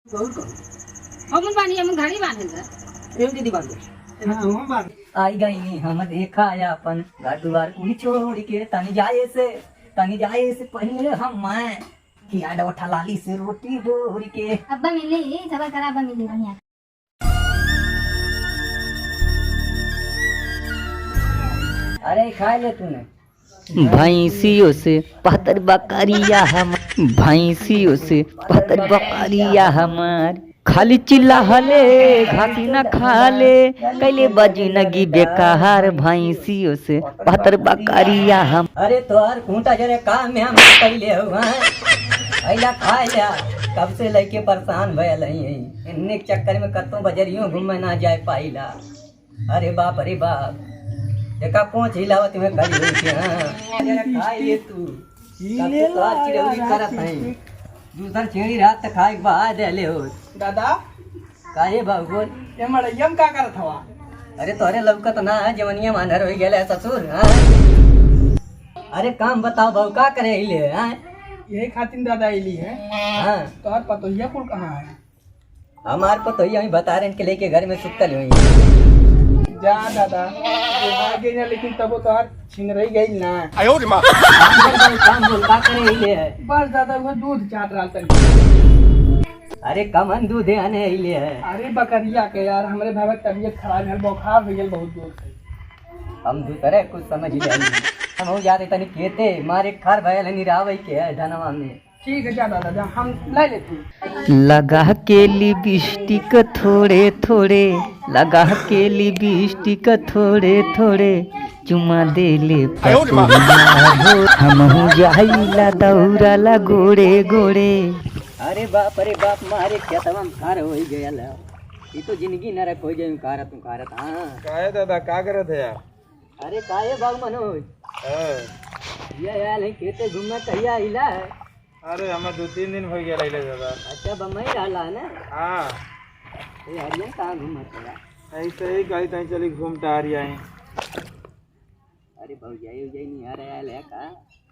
हम बानी हम घड़ी बांधे एम दीदी बांधो। हां हम बांध आई गई नी हम देखा अपन घर द्वार कुली छोड़ के तनी जाए से पहले हम मैं किया डोठा लाली से रोटी बोर के अब्बा मिले सबर करा अब्बा मिले बढ़िया। अरे खा ले तूने भैंसियों से पहतर बकरिया हम भैंसियों से पहतर बकरिया हमार खाली चिल्ला हले घाटी न खाले कैले बजी नगी बेकार भैंसियों से पहतर बकरिया हम। अरे तोहर खूंटा जरे काम में हम पहले हुआ अइला खा लिया कब से लेके परेशान भयल हई इन्ने के चक्कर में कतो बजरियों घूमे ना जाए पाइला। अरे बाप देखा पहुंच हिलावत में खड़ी हुई थी। हां जरा खाई ले तू कब से तो आज चिड़ौरी करत हई दूसर छेड़ी रात तक खाए बहा दे ले हो दादा काहे बाबू बोल ये मड़ैयम का करत हवा। अरे तोरे लौकत ना जवनिया मानर हो गेले ससुर। हां अरे काम बताओ बाबू का करे ले। हां यही खातिर दादा आईली है। हां तोहर पतोहिया कुल कहाँ है? हमार पतोहिया हम बता रहे के लेके घर में सुतल हुई जा दादा आ गई ना लेकिन तब तो हाथ छिन रही गई ना। काम बोल का करे ले है बस दादा वो दूध चाट रहा था। अरे कमन दूध आने ले है। अरे बकरिया के यार हमरे भाई तबीयत खराब है बुखार हो गया बहुत दूर से। हम दूसरे कुछ समझ ले हम हो जाते तनी केते मारे खार भयल निरावई के है धनवा में। ठीक है जा दादा जा हम ले लेते। लगा के लिपस्टिक थोड़े थोड़े लगा के लिपस्टिक थोड़े थोड़े चुमा दे ले हम जाइला दौड़ाला गोड़े गोड़े। अरे बाप मारे खेतवा में खार हो गया ये तो जिंदगी नरक हो जाए कारत। हां काहे दादा का करत है यार? अरे काहे बाबू मनोज ये यार है खेते घूमना कहिया आइला है? अरे हमें 2-3 दिन हो गया ले दादा। अच्छा बम्बई रहला है ना? हां ये हरियन कहाँ घूमत है? ऐसे ही कहीं कहीं चली घूमता आ रही है। अरे बहु जाई नहीं आ रहा है का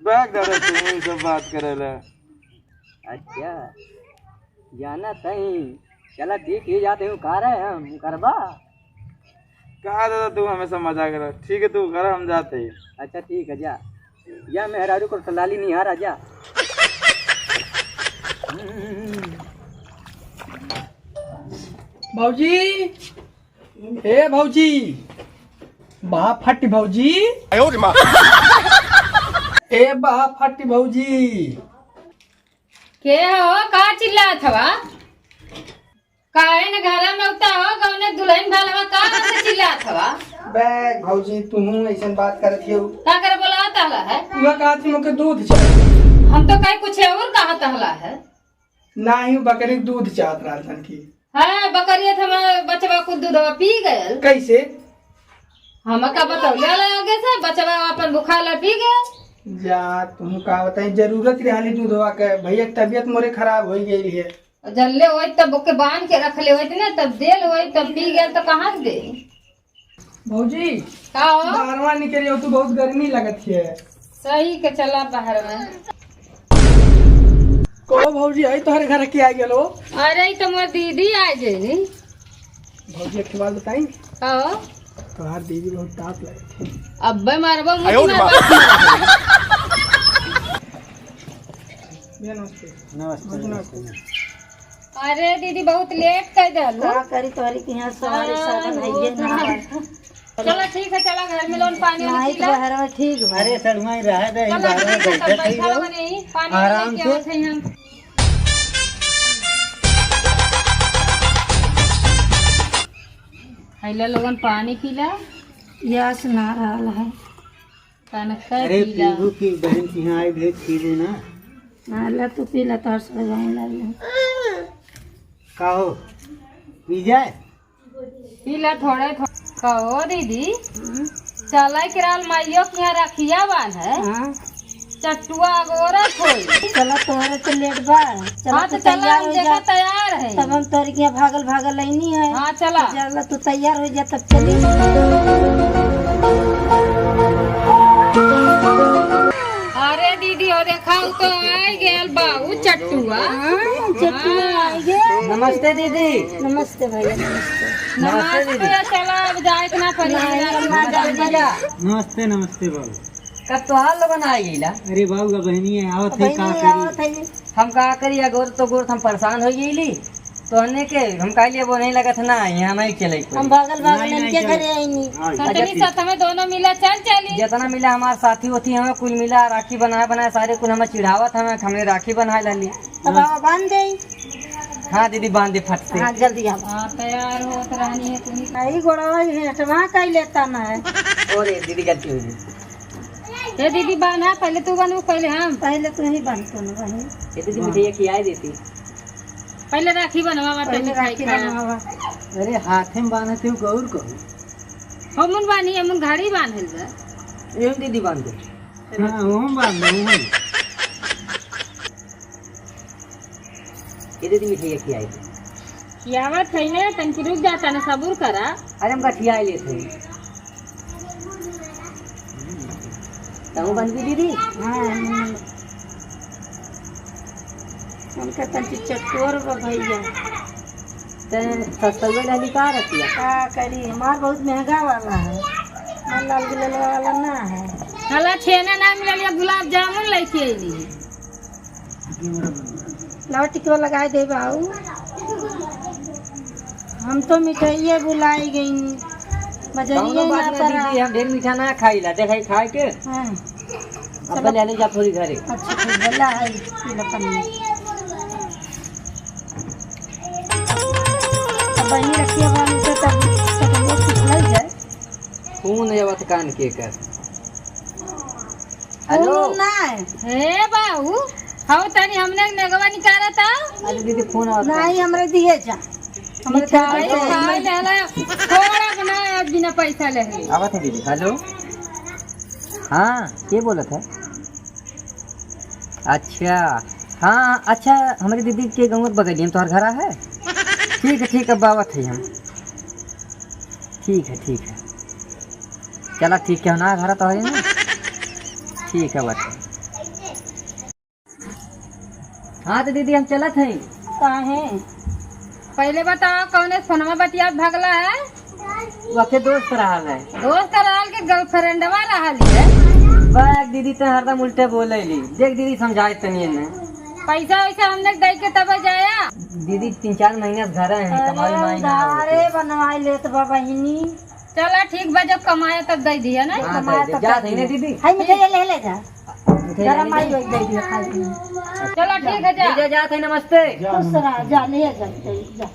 बैग दादा तू ही सब बात करेला। अच्छा जाना सही चला ठीक ही जाते हूँ कह रहे हम करबा कहा दादा तू हमेशा मजा कर। ठीक है तू घर हम जाते हैं। अच्छा ठीक है जा मेहरारू को सलाली नहीं आ रहा जा। भौजी ए भौजी बा फटी भौजी ए बा फटी भौजी के हो का चिल्लात हवा काहे न घर में उता हो कौने दुल्हन भालवा का से चिल्लात हवा बैग भौजी तू ऐसन बात करत हो का करे बोलाता हला है? तू कहा थी मुके दूध चाहिए। हम तो कहीं कुछ और कहता हला है ना ही बकरी के दूध चाहत रहा था की है बकरिया था बचवा को दूधवा पी गयल कैसे हम का बतौले आगे से बचवा अपन बुखार ला पी गया। जा तुम का बताई जरूरत रही दूधवा के भैया तबीयत मोरे खराब हो गई है। जल्ले होई तब ओके बांध के रख ले होई ना तब देल होई तब पी गया तो कहाँ से दे भौजी का हो बाहरवा निकली हो तू बहुत गर्मी लगत है। सही के चला बाहर में को भौजी आई तोहरे घर के आ गेलो। अरे तो मोर दीदी आ गई भौजी एक बात बताई का हो तोहार दीदी बहुत ताप लगे थी। अब्बे मारबो मुझे नमस्ते। अरे दीदी बहुत लेट कर दल का करी तोरी के यहाँ सवारी साधन है ये ना चलो ठीक है चला घर में लोन पानी नहीं तो बाहर में ठीक है। अरे सड़ुआ रह दे आराम से हम हैला लोगन पानी पीला यस ना रहा है तनका अरे पीला पीबू की बहन की यहाँ आई भेज पीबू ना ना तू पीला तोहर सजाए लगे कहो पी जाए पीला थोड़े कहो दीदी चला किराल माइयो के यहाँ रखिया बान है हाँ चटुआ गोरा खोई चला तोहरे तो लेट बा चला हाँ तू तो चला तैयार हम हो देखा जा तैयार है तब हम तोरी के यहाँ भागल भागल लेनी है। हाँ चला चला तू तैयार हो जा तब चली। आ अरे दीदी हो देखा तो आई गेल बाबू चट्टुआ। चट्टुआ आई गे। नमस्ते दीदी। नमस्ते भैया नमस्ते। नमस्ते। चला अब जाए ना पड़ी। नमस्ते नमस्ते बाबू। कब तोहार लोगन आ गईला? अरे बाबू का बहनी है आओ थे का करी। हम का करी गोर तो गोर हम परेशान हो गईली तो हने के हम कहलिए वो नहीं लगत ना यहाँ नहीं चले हम भागल भागल इनके घरे आईनी। सटनी साथ हमें दोनों मिला चल चली। जितना मिला हमारे साथी होती हमें कुल मिला राखी बनाए सारे कुल हमें चिढ़ावत हमें हमने राखी बनाए ली। अब बाबा बांध दे। हाँ दीदी बांध दे फट से। हाँ जल्दी आ। हाँ तैयार होत रहनी है तुम्हें। आई गोड़वा हेटवा कई लेता ना है। और दीदी गलती हो गई। ये दीदी बांधा पहले तू बनू पहले हम। पहले तू ही बांधतो ना भाई। ये दीदी मुझे ये खिलाई देती। पहले राखी बनवा पहले राखी बनवा। अरे हाथे में बांधे थे गौर कहू। हम मुन बानी हम घड़ी बांधल बा। ये दीदी बांध दे। हाँ वो बांध दो वो। ये दीदी मुझे ये खिलाई दे। खियावत है ना तनकी रुक जाता ना सबूर करा। अरे हम खिलाई लेते हैं। तू बन गई दीदी। हाँ उनका तंची चटोर बा भैया। सस्ता वाली का रखी है। का करी हमार बहुत महंगा वाला है। हमार लाल गुलाल वाला ना है। हला छेना ना मिलल या गुलाब जामुन लेके आईली। लावा टिकवा लगाए दे बाऊ। हम तो मिठाइये बुलाई गई बजरिया ना पर। हम ढेर मीठा ना खाईला देखा खाए के। हाँ अब ले ले जा थोड़ी घरे। अच्छा ठीक भला है लपन में। अब बनी रखिए वाली से तब वो पिछले जाए। कौन है बात कान के कर। हेलो ना है। हे बाबू हाउ तनी हमने नगवा निकाला था। अरे दीदी फोन आ नहीं हमरे दिए जा। हमरे खाए खाए लेला थोड़ा बना अब बिना पैसा ले ले। आवत है दीदी। हेलो हाँ ये बोला था। अच्छा हाँ अच्छा हमारी दीदी के गाँव बगलिए में तुम्हारा घर है। ठीक है बावत है हम। ठीक है चला ठीक है ना घर तो है ना। ठीक है बात। हाँ तो दीदी हम चलत हैं। काहे पहले बताओ कौन फोनमा बतिया भागला है। वके दोस्त रहा है। दोस्त रहल के गर्लफ्रेंडवा रहल है। बैग दीदी तो हरदम उल्टे बोले ली। देख दीदी समझाए तनिए ने। पैसा वैसा हमने दे के तब जाया। दीदी 3-4 महीने से घर हैं कमाई माई ना अरे बनवाई लेत बा बहिनी। चला ठीक बा जब कमाया तब दे दिया ना। हाँ दे जा दे ने दीदी। हाय मिठाई ले जा। मिठाई गरम ले आई ले। होई दे दिया खाई। चला ठीक है जा। जा जाते नमस्ते। खुश रह जा ले जा।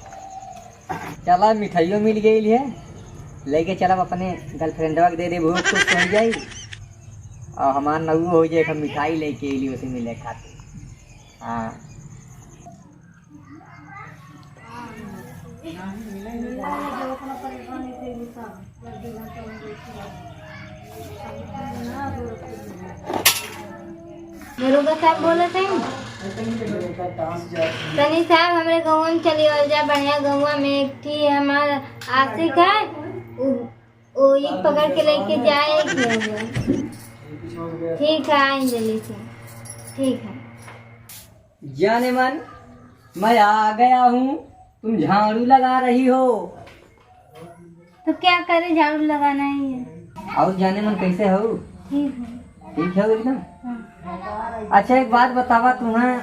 चला मिठाइयों मिल गई है। लेके चला अपने गर्लफ्रेंडवा के दे दे बहुत खुश हो जाई। और हमार नऊ हो जाए हम मिठाई लेके अली उसे मिले खाते। हाँ दरोगा साहब बोले थे तनी साहब हमारे गाँव में चली और जा बढ़िया गाँव में एक थी हमारा आशिक है वो ये पकड़ के लेके जाए। ठीक है आएंगे जल्दी से। ठीक है जाने मन मैं आ गया हूँ। तुम झाड़ू लगा रही हो। तो क्या करे झाड़ू लगाना ही है। और जाने मन कैसे हो। ठीक है ठीक है एकदम। अच्छा एक बात बतावा तुम्हें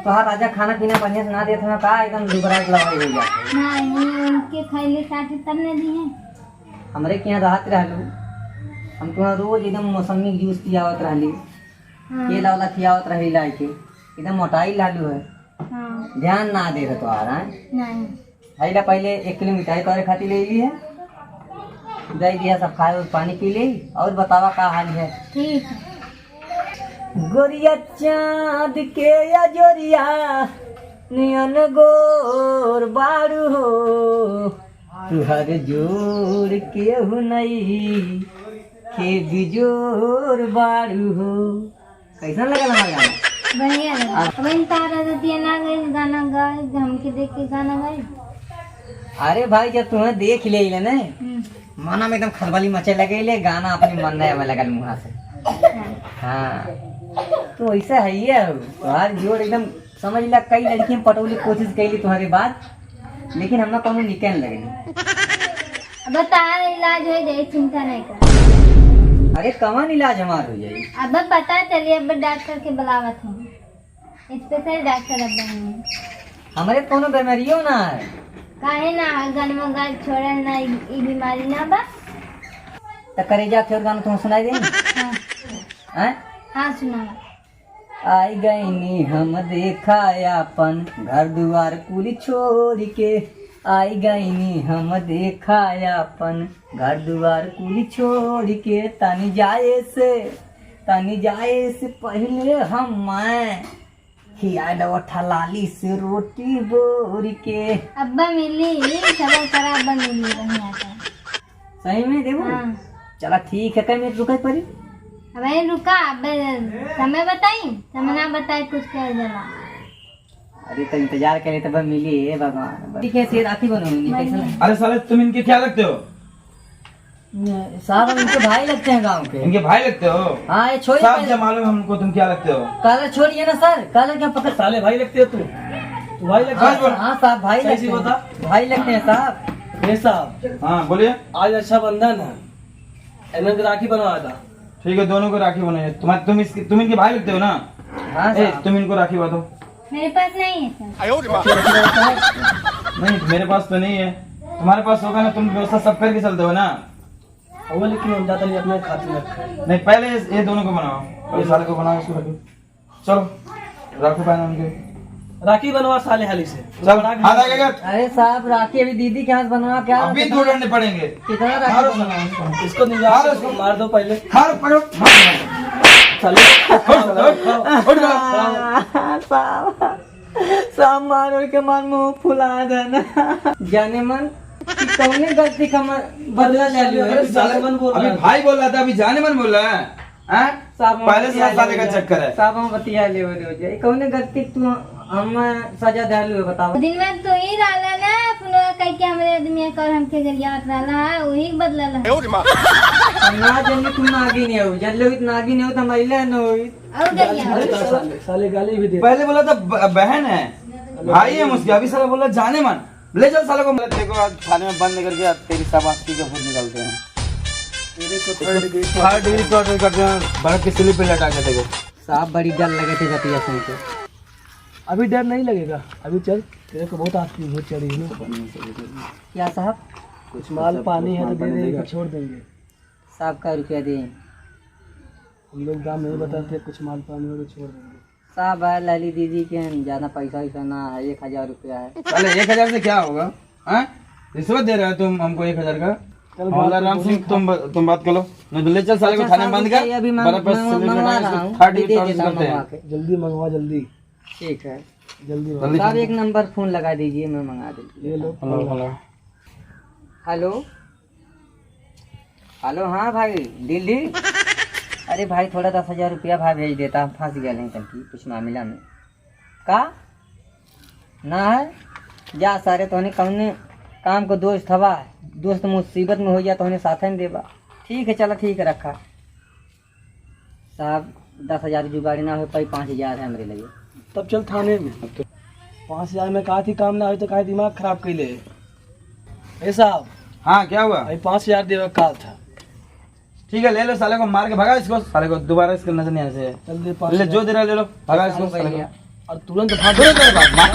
तुहार राजा खाना पीना बढ़िया से ना देते हैं का एकदम दुबराट लड़ाई हो जाती। नहीं उनके खैले काटे तब न दिए। हमरे के यहाँ राहत रहलू। हम तुम्हें रोज एकदम मौसमी जूस पियावत रहली। केला वाला खियावत रही ला के एकदम मोटाई लालू है। हाँ ध्यान ना दे रहे तुम्हारा। नहीं हैला पहले 1 किलो मिठाई तोरे खातिर ले ली है। दे दिया सब खाए और पानी पी ली। और बतावा का हाल है। ठीक है गोरिया चाँद के या जोरिया नियन गोर बारू हो। तुहर जोर केहू नहीं के बिजोर बारू हो। कैसा लगा हमारा गाना। बढ़िया लगा। वही तारा दतिया ना गए गाना गाए हमके देख के गाना गाए। अरे भाई जब तुम्हें देख ले ना मना में एकदम खलबली मचे लगे ले गाना अपने मन में लगल मुँह से। हाँ तो ऐसा है ही है तुम्हार जोड़ एकदम समझ ला। कई लड़की पटौली कोशिश कैली तुम्हारे बात, लेकिन हमरा कोनो निकल लगे। अब तार इलाज हो जाए, चिंता नहीं कर। अरे कमान इलाज हमार हो जाई। अब पता चलिए, अब डॉक्टर के बुलावत है, स्पेशल डॉक्टर अब बने। हमारे कोनो बीमारियों ना है। काहे ना गनमा गाल छोड़े ना, ई बीमारी ना बा। तो करेजा के गाना तुम सुनाई दे। हाँ हैं? हाँ सुना। आई गईनी हम देखा अपन घर दुआर कुली छोड़ के। आई गईनी हम देखा अपन घर दुआर कुली छोड़ के। तनी जाए से पहले हम मैं खिया दो ठलाली से रोटी बोर के। अब्बा मिली सब करा, अब्बा मिली बढ़िया था। सही में देबो। हाँ। चला ठीक है, कई मिनट रुके पड़ी। अब रुका, अब समय बताई, समय ना बताई कुछ कर देना। अरे तो इंतजार करे तब मिली है भगवान। ठीक है, से राखी बनोगी कैसा? अरे साले तुम इनके क्या लगते हो? साहब हम इनके भाई लगते हैं गांव के। इनके भाई लगते हो? हाँ ये छोड़िए साहब पहले। जब मालूम है हमको तुम क्या लगते हो। कलर छोड़िए ना सर, कलर क्या पकड़। साले भाई लगते हो तू भाई लगते हाँ, बोल। हाँ साहब भाई सही लगते से हैं। बता। भाई लगते हैं साहब। ये साहब, हाँ बोलिए। आज रक्षाबंधन है, इन्होंने की राखी बनवाया था। ठीक है, दोनों को राखी बनाइए। तुम इनके भाई लगते हो ना? हाँ ए, साहब। तुम इनको राखी बांधो। मेरे पास नहीं है सर। नहीं मेरे पास तो नहीं है, तुम्हारे पास होगा ना। तुम व्यवस्था सब करके चलते हो ना? वो लेकिन हम ज्यादा नहीं अपने खाते रखा। नहीं पहले ये दोनों को बनाओ, ये साले को बनाओ, इसको रखो। चलो राखी पहना उनके। राखी बनवा साले हाली से। चल हाथ आगे कर। अरे साहब राखी अभी दीदी के हाथ बनवा क्या? अभी दो डंडे पड़ेंगे। कितना मारो राखी बनवा? इसको। इसको नहीं जा, इसको मार दो पहले हार पकड़ो, मारो। साले। उठ जाओ। साहब मारो के मन मुंह फुला देना। जाने मन कि कौने गलती का बदला ले लियो। अरे साले मन बोल रहा अभी है। भाई बोल रहा था, अभी जाने मन बोल रहा है। हैं? साहब पहले से साले का चक्कर है। साहब हम बतिया ले हो जाए। कौने गलती तू हम सजा दे लियो बताओ। दिन में तो ही डाला ना, पुनः कह के हमरे आदमी कर हमके गरिया डाला है, वही बदला ला। ना जल्दी तुम नागी नहीं हो, जल्दी नागी नहीं हो तो महिला न होई। और गरिया साले साले गाली भी दे। पहले बोला था बहन है, भाई है मुझे। अभी साला बोला जाने मन। ले चल साले को। देखो आज थाने में बंद करके आज तेरी शाबाशी का फूट निकालते हैं। हर डिग्री टोटल करते हैं, बर्फ की स्लिप पे लटा के देखो। साहब बड़ी डर लगे थे जतिया सुन के। अभी डर नहीं लगेगा, अभी चल, तेरे को बहुत आती बहुत चढ़ी है ना। क्या साहब? कुछ माल पानी है तो दे देंगे, छोड़ देंगे। साहब का रुपया दें। हम लोग दाम नहीं बताते, कुछ माल पानी हो तो छोड़ देंगे। साहब है लाली दीदी के ज्यादा पैसा वैसा ना है, 1000 रुपया है। साले 1000 से क्या होगा? हैं? रिश्वत दे रहे हो तुम हमको 1000 का? राम सिंह तुम बात करो। नहीं तो ले चल साले को थाने में बंद कर। अभी बर्फ पे स्लिप मंगवा लटा के रहा इसको हूँ, थर्ड दे डिग्री देता टोटल हूँ करते मंगवा हैं। के। जल्दी मंगवा, जल्दी ठीक है जल्दी जल्दी साहब, एक नंबर फोन लगा दीजिए, मैं मंगा दीजिए। ले लो। Hello hello. Hello hello. हाँ भाई दिल्ली। अरे भाई थोड़ा 10,000 रुपया भाई भेज देता, फंस गया नहीं तभी कुछ मामला में। का ना है जा सारे तोहने कौने काम को दोस्त हवा, दोस्त मुसीबत में हो गया तो साथ में देबा। ठीक है चलो ठीक है रखा। साहब 10,000 जुगाड़ी ना हो पाई, 5,000 है मेरे लिए। तब चल थाने में। 5,000 में कहा थी काम ना हो तो कहा दिमाग खराब कैले। ए साहब, हाँ क्या हुआ? भाई 5,000 देवे का था। ठीक है ले लो, साले को मार के भगा इसको। साले को दोबारा इसके नजर नहीं आने से। जल्दी ले 5,000 जो दे रहा ले लो, भगा इसको साले को। और तुरंत भाग। तुरंत मार।